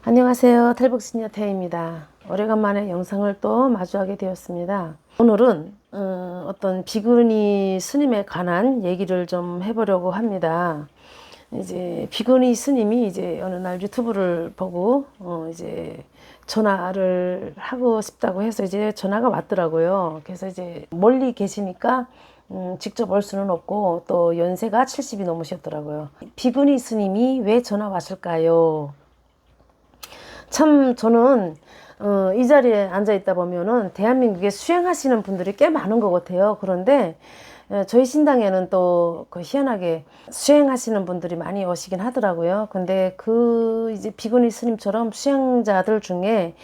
안녕하세요. 탈북신여태입니다. 오래간만에 영상을 또 마주하게 되었습니다. 오늘은 어떤 비구니 스님에 관한 얘기를 좀 해보려고 합니다. 이제 비구니 스님이 이제 어느 날 유튜브를 보고 이제 전화를 하고 싶다고 해서 이제 전화가 왔더라고요. 그래서 이제 멀리 계시니까 직접 올 수는 없고 또 연세가 70이 넘으셨더라고요. 비구니 스님이 왜 전화 왔을까요? 참 저는 이 자리에 앉아 있다 보면은 대한민국에 수행하시는 분들이 꽤 많은 것 같아요. 그런데 저희 신당에는 또 그 희한하게 수행하시는 분들이 많이 오시긴 하더라고요. 근데 그 이제 비구니 스님처럼 수행자들 중에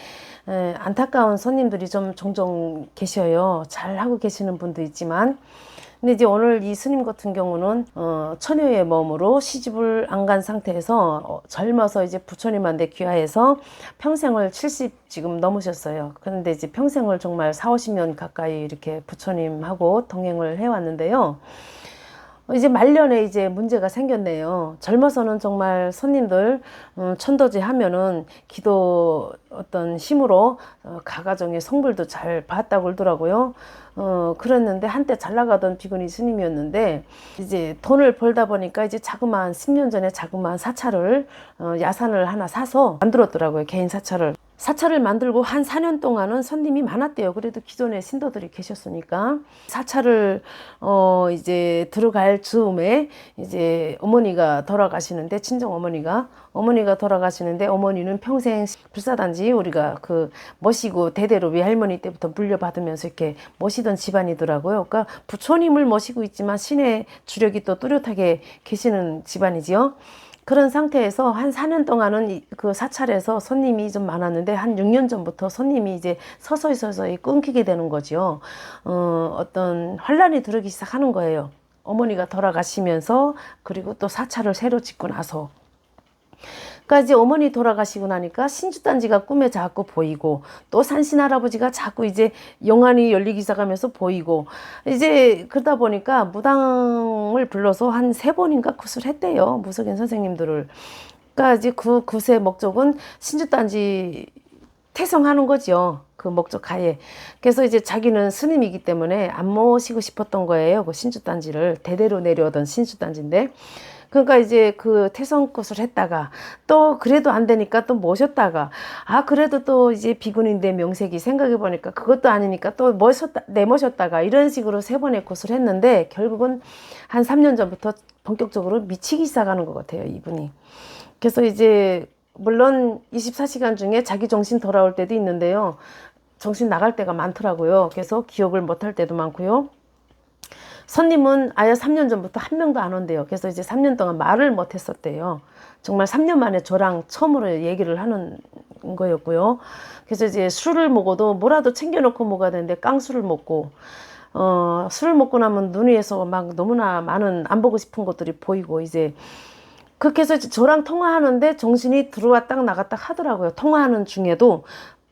안타까운 손님들이 좀 종종 계셔요. 잘 하고 계시는 분도 있지만, 근데 이제 오늘 이 스님 같은 경우는 처녀의 몸으로 시집을 안 간 상태에서 젊어서 이제 부처님한테 귀화해서 평생을 70 지금 넘으셨어요. 그런데 이제 평생을 정말 4, 50년 가까이 이렇게 부처님하고 동행을 해왔는데요. 이제 말년에 이제 문제가 생겼네요. 젊어서는 정말 손님들 천도제 하면은 기도 어떤 힘으로 가가정의 성불도 잘 봤다고 그러더라고요. 그랬는데 한때 잘 나가던 비구니 스님이었는데 이제 돈을 벌다 보니까 이제 자그마한 10년 전에 자그마한 사찰을 야산을 하나 사서 만들었더라고요. 개인 사찰을. 사찰을 만들고 한 4년 동안은 손님이 많았대요. 그래도 기존에 신도들이 계셨으니까. 사찰을 이제 들어갈 즈음에 이제 어머니가 돌아가시는데, 친정 어머니가 돌아가시는데, 어머니는 평생 불사단지 우리가 그 모시고 대대로 외할머니 때부터 물려받으면서 이렇게 모시던 집안이더라고요. 그러니까 부처님을 모시고 있지만 신의 주력이 또 뚜렷하게 계시는 집안이지요. 그런 상태에서 한 4년 동안은 그 사찰에서 손님이 좀 많았는데, 한 6년 전부터 손님이 이제 서서히 끊기게 되는 거죠. 어떤 환란이 들어오기 시작하는 거예요. 어머니가 돌아가시면서, 그리고 또 사찰을 새로 짓고 나서. 그러니까 이제 어머니 돌아가시고 나니까 신주단지가 꿈에 자꾸 보이고, 또 산신 할아버지가 자꾸 이제 영안이 열리기 시작하면서 보이고, 이제 그러다 보니까 무당을 불러서 한 3번인가 굿을 했대요. 무속인 선생님들을. 그러니까 이제 그 굿의 목적은 신주단지 태성하는 거죠. 그 목적 하에. 그래서 이제 자기는 스님이기 때문에 안 모시고 싶었던 거예요. 그 신주단지를. 대대로 내려오던 신주단지인데. 그러니까 이제 그 태성꽃을 했다가 또 그래도 안 되니까 또 모셨다가, 그래도 또 이제 비군인데 명색이 생각해 보니까 그것도 아니니까 또 내모셨다가 이런 식으로 3번의 꽃을 했는데, 결국은 한 3년 전부터 본격적으로 미치기 시작하는 것 같아요, 이분이. 그래서 이제 물론 24시간 중에 자기 정신 돌아올 때도 있는데요. 정신 나갈 때가 많더라고요. 그래서 기억을 못할 때도 많고요. 손님은 아예 3년 전부터 한 명도 안 온대요. 그래서 이제 3년 동안 말을 못 했었대요. 정말 3년 만에 저랑 처음으로 얘기를 하는 거였고요. 그래서 이제 술을 먹어도 뭐라도 챙겨놓고 먹어야 되는데 깡술을 먹고, 술을 먹고 나면 눈 위에서 막 너무나 많은 안 보고 싶은 것들이 보이고, 이제 그렇게 해서 이제 저랑 통화하는데 정신이 들어왔다 나갔다 하더라고요. 통화하는 중에도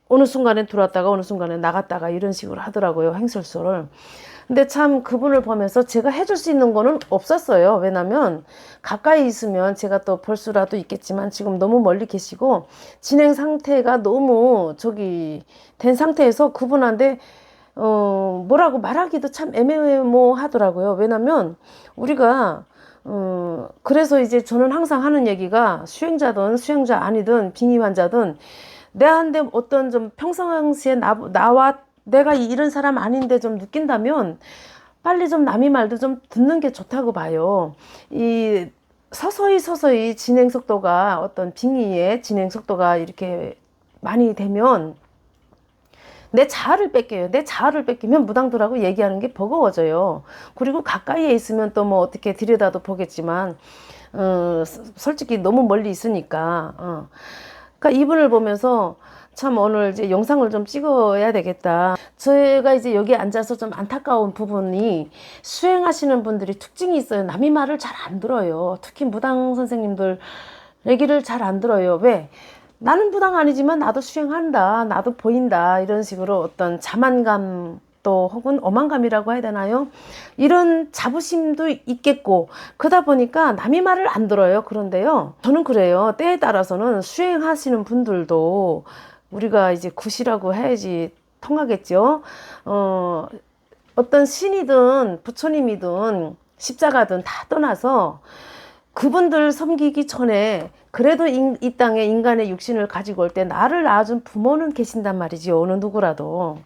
어느 순간에 들어왔다가 어느 순간에 나갔다가 이런 식으로 하더라고요. 행설수를. 근데 참 그분을 보면서 제가 해줄 수 있는 거는 없었어요. 왜냐면 가까이 있으면 제가 또 볼 수라도 있겠지만, 지금 너무 멀리 계시고 진행 상태가 너무 저기 된 상태에서 그분한테 뭐라고 말하기도 참 애매모하더라고요. 왜냐면 우리가 그래서 이제 저는 항상 하는 얘기가, 수행자든 수행자 아니든 빙의 환자든 내한테 어떤 좀 평상시에 나와 내가 이런 사람 아닌데 좀 느낀다면 빨리 좀 남의 말도 좀 듣는 게 좋다고 봐요. 이 서서히 진행 속도가, 어떤 빙의의 진행 속도가 이렇게 많이 되면 내 자아를 뺏겨요. 내 자아를 뺏기면 무당들하고 얘기하는 게 버거워져요. 그리고 가까이에 있으면 또 뭐 어떻게 들여다도 보겠지만, 솔직히 너무 멀리 있으니까. 그러니까 이분을 보면서 참 오늘 이제 영상을 좀 찍어야 되겠다. 제가 이제 여기 앉아서 좀 안타까운 부분이, 수행하시는 분들이 특징이 있어요. 남의 말을 잘 안 들어요. 특히 무당 선생님들 얘기를 잘 안 들어요. 왜? 나는 무당 아니지만 나도 수행한다, 나도 보인다, 이런 식으로 어떤 자만감 또 혹은 오만감이라고 해야 되나요? 이런 자부심도 있겠고 그러다 보니까 남의 말을 안 들어요. 그런데요, 저는 그래요. 때에 따라서는 수행하시는 분들도 우리가 이제 굿이라고 해야지 통하겠죠. 어떤 신이든 부처님이든 십자가든 다 떠나서 그분들 섬기기 전에 그래도 이 땅에 인간의 육신을 가지고 올 때 나를 낳아준 부모는 계신단 말이지, 어느 누구라도.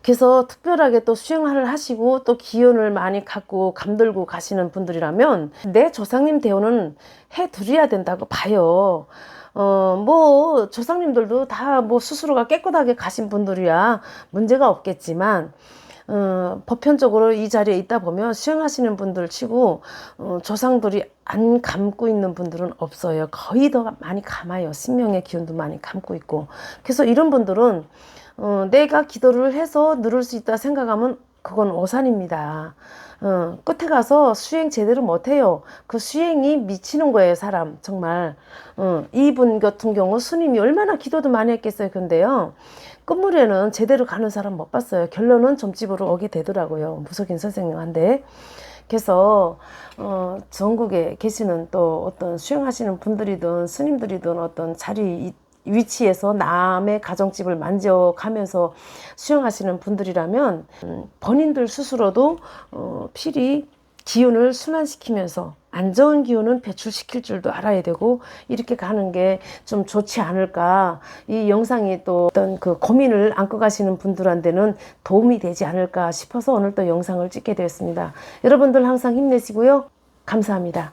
그래서 특별하게 또 수행을 하시고 또 기운을 많이 갖고 감들고 가시는 분들이라면 내 조상님 대우는 해드려야 된다고 봐요. 뭐 조상님들도 다 뭐 스스로가 깨끗하게 가신 분들이야 문제가 없겠지만, 보편적으로 이 자리에 있다 보면 수행하시는 분들 치고 조상들이 안 감고 있는 분들은 없어요. 거의 더 많이 감아요. 신명의 기운도 많이 감고 있고. 그래서 이런 분들은 내가 기도를 해서 누를 수 있다 생각하면 그건 오산입니다. 끝에 가서 수행 제대로 못해요. 그 수행이 미치는 거예요, 사람. 정말. 이분 같은 경우 스님이 얼마나 기도도 많이 했겠어요. 근데요, 끝물에는 제대로 가는 사람 못 봤어요. 결론은 점집으로 오게 되더라고요. 무속인 선생님한테. 그래서 전국에 계시는 또 어떤 수행하시는 분들이든 스님들이든 어떤 자리 위치에서 남의 가정집을 만져가면서 수행하시는 분들이라면 본인들 스스로도 필히 기운을 순환시키면서 안 좋은 기운은 배출시킬 줄도 알아야 되고, 이렇게 가는 게 좀 좋지 않을까. 이 영상이 또 어떤 그 고민을 안고 가시는 분들한테는 도움이 되지 않을까 싶어서 오늘 또 영상을 찍게 되었습니다. 여러분들 항상 힘내시고요. 감사합니다.